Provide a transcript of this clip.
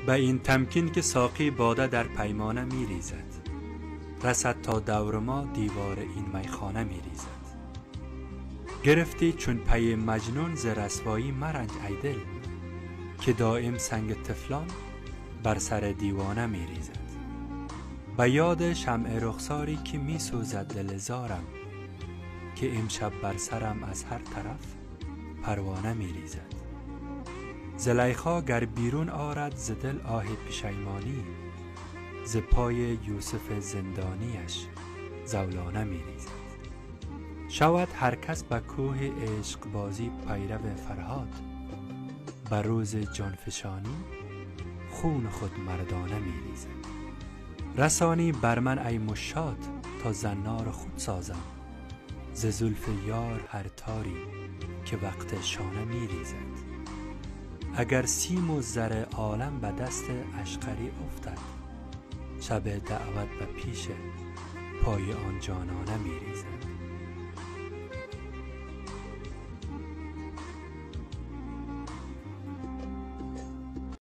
به این تمکین که ساقی باده در پیمانه می ریزد، رسد تا دور ما دیوار این میخانه می ریزد. گرفتی چون پی مجنون ز رسوایی مرنج ای دل، که دائم سنگ طفلان بر سر دیوانه می ریزد. به یاد شمع رخساری که می سوزد دل زارم، که امشب بر سرم از هر طرف پروانه می ریزد. زلیخا گر بیرون آرد ز دل آه پشیمانی، ز پای یوسف زندانیش زولانه می ریزد. شود هر کس به کوه عشق بازی پیرو فرهاد، بر روز جانفشانی خون خود مردانه می ریزد. رسانی بر من ای مشاد تا زنار خود سازم، ز زلف یار هر تاری که وقت شانه می ریزد. اگر سیم و زر عالم به دست اشقری افتد، شب دعوت به پیش پای آن جانانه می ریزد.